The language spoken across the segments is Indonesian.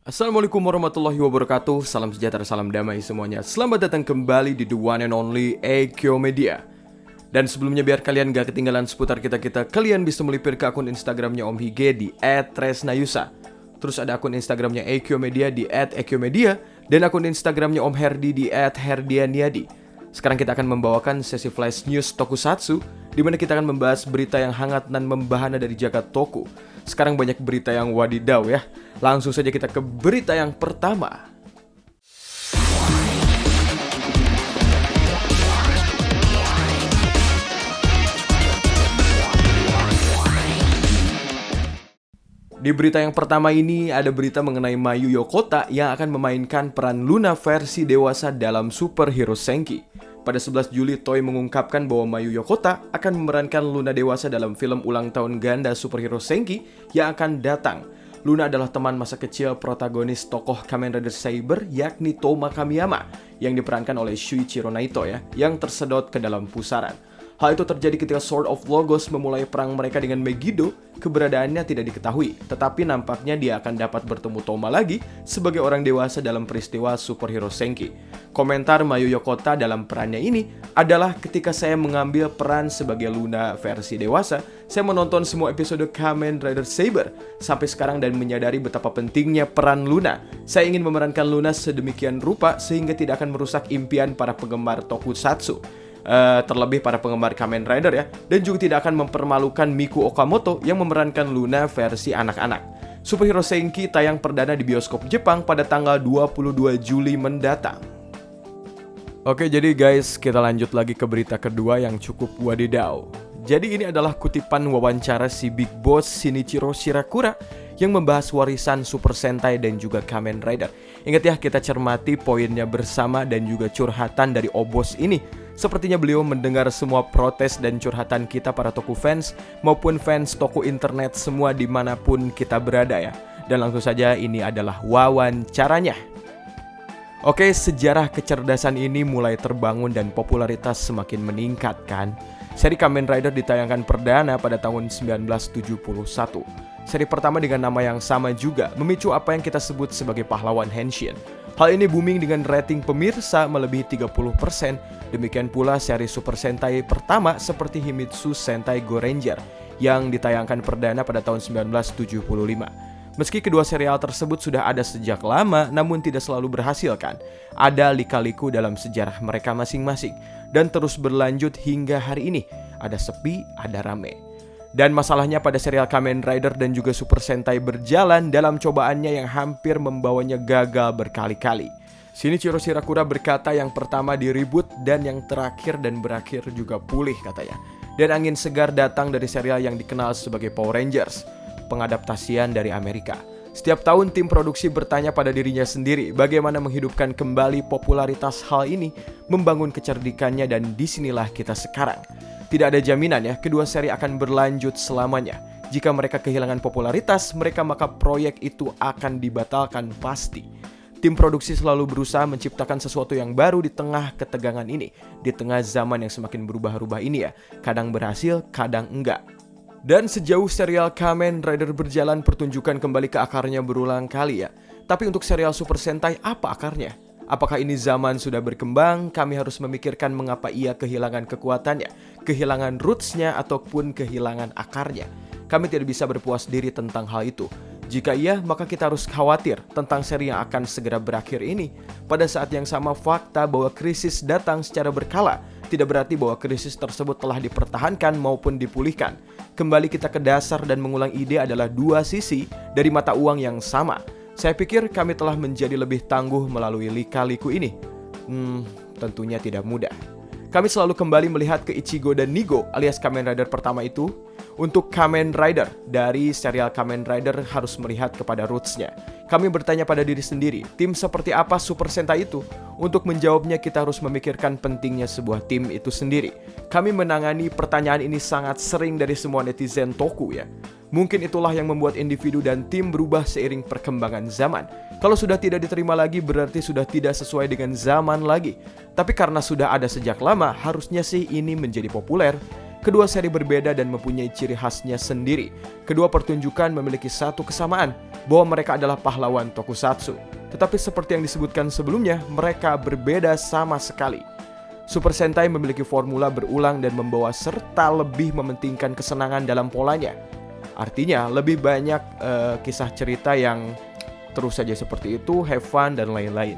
Assalamualaikum warahmatullahi wabarakatuh. Salam sejahtera, salam damai semuanya. Selamat datang kembali di the one and only Eikyo Media. Dan sebelumnya biar kalian gak ketinggalan seputar kita-kita, kalian bisa melipir ke akun Instagramnya Om Hige di @tresnayusa. Terus ada akun Instagramnya Eikyo Media di @eikyomedia. Dan akun Instagramnya Om Herdi di @herdianiadi. Sekarang kita akan membawakan sesi flash news tokusatsu, di mana kita akan membahas berita yang hangat dan membahana dari jagat toku. Sekarang banyak berita yang wadidaw ya. Langsung saja kita ke berita yang pertama. Di berita yang pertama ini ada berita mengenai Mayu Yokota yang akan memainkan peran Luna versi dewasa dalam Super Hero Senki. Pada 11 Juli, Toei mengungkapkan bahwa Mayu Yokota akan memerankan Luna dewasa dalam film ulang tahun ganda Super Hero Senki yang akan datang. Luna adalah teman masa kecil protagonis tokoh Kamen Rider Saber yakni Toma Kamiyama yang diperankan oleh Shuichiro Naito yang tersedot ke dalam pusaran. Hal itu terjadi ketika Sword of Logos memulai perang mereka dengan Megiddo. Keberadaannya tidak diketahui, tetapi nampaknya dia akan dapat bertemu Toma lagi sebagai orang dewasa dalam peristiwa Super Hero Senki. Komentar Mayu Yokota dalam perannya ini adalah, ketika saya mengambil peran sebagai Luna versi dewasa, saya menonton semua episode Kamen Rider Saber sampai sekarang dan menyadari betapa pentingnya peran Luna. Saya ingin memerankan Luna sedemikian rupa sehingga tidak akan merusak impian para penggemar tokusatsu. Terlebih para penggemar Kamen Rider ya, dan juga tidak akan mempermalukan Miku Okamoto yang memerankan Luna versi anak-anak. Super Hero Senki tayang perdana di bioskop Jepang pada tanggal 22 Juli mendatang. Oke, jadi guys, kita lanjut lagi ke berita kedua yang cukup wadidaw. Jadi ini adalah kutipan wawancara si Big Boss Shinichiro Shirakura yang membahas warisan Super Sentai dan juga Kamen Rider. Ingat ya, kita cermati poinnya bersama dan juga curhatan dari Obos ini. Sepertinya beliau mendengar semua protes dan curhatan kita para toku fans maupun fans toku internet semua dimanapun kita berada ya. Dan langsung saja ini adalah wawancaranya. Oke, sejarah kecerdasan ini mulai terbangun dan popularitas semakin meningkat kan. Seri Kamen Rider ditayangkan perdana pada tahun 1971. Seri pertama dengan nama yang sama juga memicu apa yang kita sebut sebagai pahlawan Henshin. Hal ini booming dengan rating pemirsa melebihi 30%. Demikian pula seri Super Sentai pertama seperti Himitsu Sentai Go Ranger yang ditayangkan perdana pada tahun 1975. Meski kedua serial tersebut sudah ada sejak lama, namun tidak selalu berhasil kan. Ada lika-liku dalam sejarah mereka masing-masing dan terus berlanjut hingga hari ini. Ada sepi, ada rame. Dan masalahnya pada serial Kamen Rider dan juga Super Sentai berjalan dalam cobaannya yang hampir membawanya gagal berkali-kali. Shinichiro Shirakura berkata yang pertama di reboot dan yang terakhir dan berakhir juga pulih katanya. Dan angin segar datang dari serial yang dikenal sebagai Power Rangers, pengadaptasian dari Amerika. Setiap tahun tim produksi bertanya pada dirinya sendiri bagaimana menghidupkan kembali popularitas hal ini, membangun kecerdikannya, dan disinilah kita sekarang. Tidak ada jaminan ya kedua seri akan berlanjut selamanya. Jika mereka kehilangan popularitas mereka, maka proyek itu akan dibatalkan pasti. Tim produksi selalu berusaha menciptakan sesuatu yang baru di tengah ketegangan ini, di tengah zaman yang semakin berubah-ubah ini ya. Kadang berhasil, kadang enggak. Dan sejauh serial Kamen Rider berjalan, pertunjukan kembali ke akarnya berulang kali ya. Tapi untuk serial Super Sentai, apa akarnya? Apakah ini zaman sudah berkembang, kami harus memikirkan mengapa ia kehilangan kekuatannya, kehilangan rootsnya, ataupun kehilangan akarnya? Kami tidak bisa berpuas diri tentang hal itu. Jika iya, maka kita harus khawatir tentang seri yang akan segera berakhir ini. Pada saat yang sama, fakta bahwa krisis datang secara berkala tidak berarti bahwa krisis tersebut telah dipertahankan maupun dipulihkan. Kembali kita ke dasar dan mengulang ide adalah dua sisi dari mata uang yang sama. Saya pikir kami telah menjadi lebih tangguh melalui lika-liku ini. Tentunya tidak mudah. Kami selalu kembali melihat ke Ichigo dan Nigo alias Kamen Rider pertama itu. Untuk Kamen Rider, dari serial Kamen Rider harus melihat kepada rootsnya. Kami bertanya pada diri sendiri, tim seperti apa Super Sentai itu? Untuk menjawabnya kita harus memikirkan pentingnya sebuah tim itu sendiri. Kami menangani pertanyaan ini sangat sering dari semua netizen toku ya. Mungkin itulah yang membuat individu dan tim berubah seiring perkembangan zaman. Kalau sudah tidak diterima lagi berarti sudah tidak sesuai dengan zaman lagi. Tapi karena sudah ada sejak lama, harusnya sih ini menjadi populer. Kedua seri berbeda dan mempunyai ciri khasnya sendiri. Kedua pertunjukan memiliki satu kesamaan, bahwa mereka adalah pahlawan tokusatsu. Tetapi seperti yang disebutkan sebelumnya, mereka berbeda sama sekali. Super Sentai memiliki formula berulang dan membawa serta lebih mementingkan kesenangan dalam polanya. Artinya lebih banyak kisah cerita yang terus saja seperti itu, have fun dan lain-lain.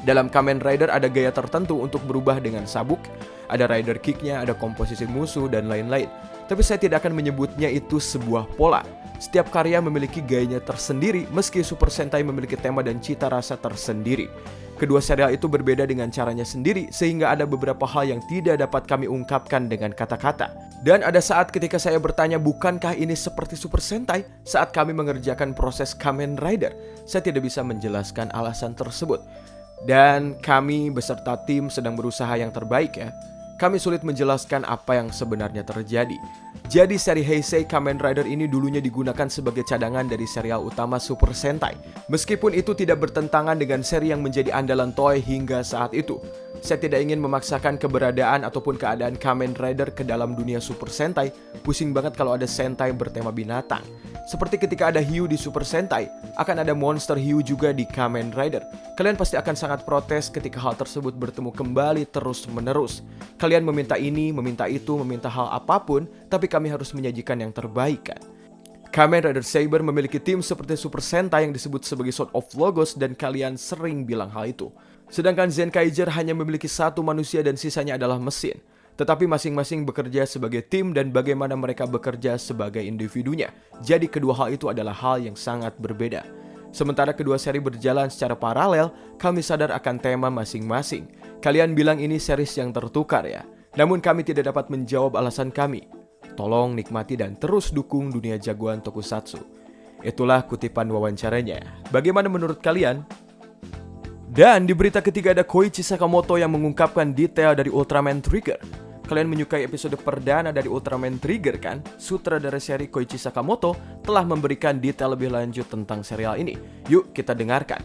Dalam Kamen Rider ada gaya tertentu untuk berubah dengan sabuk, ada rider kicknya, ada komposisi musuh dan lain-lain. Tapi saya tidak akan menyebutnya itu sebuah pola. Setiap karya memiliki gayanya tersendiri, meski Super Sentai memiliki tema dan cita rasa tersendiri. Kedua serial itu berbeda dengan caranya sendiri, sehingga ada beberapa hal yang tidak dapat kami ungkapkan dengan kata-kata. Dan ada saat ketika saya bertanya, bukankah ini seperti Super Sentai? Saat kami mengerjakan proses Kamen Rider, saya tidak bisa menjelaskan alasan tersebut. Dan kami beserta tim sedang berusaha yang terbaik ya. Kami sulit menjelaskan apa yang sebenarnya terjadi. Jadi seri Heisei Kamen Rider ini dulunya digunakan sebagai cadangan dari serial utama Super Sentai. Meskipun itu tidak bertentangan dengan seri yang menjadi andalan Toei hingga saat itu. Saya tidak ingin memaksakan keberadaan ataupun keadaan Kamen Rider ke dalam dunia Super Sentai. Pusing banget kalau ada Sentai bertema binatang. Seperti ketika ada hiu di Super Sentai, akan ada monster hiu juga di Kamen Rider. Kalian pasti akan sangat protes ketika hal tersebut bertemu kembali terus-menerus. Kalian meminta ini, meminta itu, meminta hal apapun, tapi kami harus menyajikan yang terbaik kan. Kamen Rider Saber memiliki tim seperti Super Sentai yang disebut sebagai Sword of Logos dan kalian sering bilang hal itu. Sedangkan Zenkaiger hanya memiliki satu manusia dan sisanya adalah mesin. Tetapi masing-masing bekerja sebagai tim dan bagaimana mereka bekerja sebagai individunya. Jadi kedua hal itu adalah hal yang sangat berbeda. Sementara kedua seri berjalan secara paralel, kami sadar akan tema masing-masing. Kalian bilang ini series yang tertukar ya. Namun kami tidak dapat menjawab alasan kami. Tolong nikmati dan terus dukung dunia jagoan tokusatsu. Itulah kutipan wawancaranya. Bagaimana menurut kalian? Dan di berita ketiga ada Koichi Sakamoto yang mengungkapkan detail dari Ultraman Trigger. Kalian menyukai episode perdana dari Ultraman Trigger kan? Sutradara seri Koichi Sakamoto telah memberikan detail lebih lanjut tentang serial ini. Yuk kita dengarkan.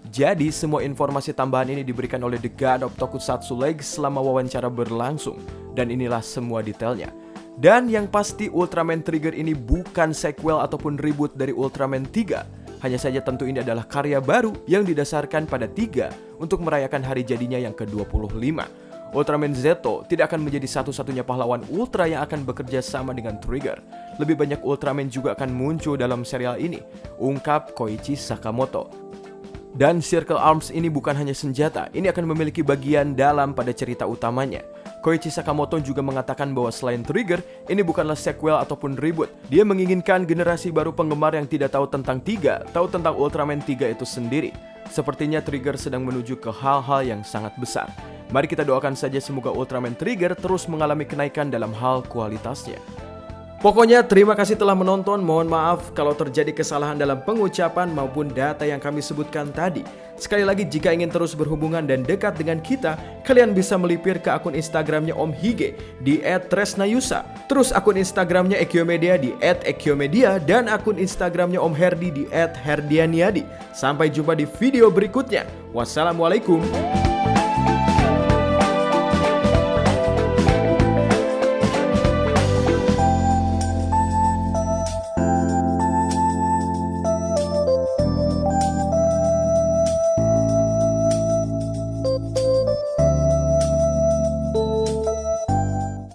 Jadi semua informasi tambahan ini diberikan oleh The God of Tokusatsu League selama wawancara berlangsung. Dan inilah semua detailnya. Dan yang pasti Ultraman Trigger ini bukan sequel ataupun reboot dari Ultraman 3. Hanya saja tentu ini adalah karya baru yang didasarkan pada 3 untuk merayakan hari jadinya yang ke-25. Ultraman Zeto tidak akan menjadi satu-satunya pahlawan Ultra yang akan bekerja sama dengan Trigger. Lebih banyak Ultraman juga akan muncul dalam serial ini, ungkap Koichi Sakamoto. Dan Circle Arms ini bukan hanya senjata, ini akan memiliki bagian dalam pada cerita utamanya. Koichi Sakamoto juga mengatakan bahwa selain Trigger, ini bukanlah sequel ataupun reboot. Dia menginginkan generasi baru penggemar yang tidak tahu tentang 3, tahu tentang Ultraman 3 itu sendiri. Sepertinya Trigger sedang menuju ke hal-hal yang sangat besar. Mari kita doakan saja semoga Ultraman Trigger terus mengalami kenaikan dalam hal kualitasnya. Pokoknya terima kasih telah menonton, mohon maaf kalau terjadi kesalahan dalam pengucapan maupun data yang kami sebutkan tadi. Sekali lagi jika ingin terus berhubungan dan dekat dengan kita, kalian bisa melipir ke akun Instagramnya Om Hige di @tresnayusa. Terus akun Instagramnya Ekyomedia di @ekyomedia dan akun Instagramnya Om Herdi di @herdianiadi. Sampai jumpa di video berikutnya. Wassalamualaikum.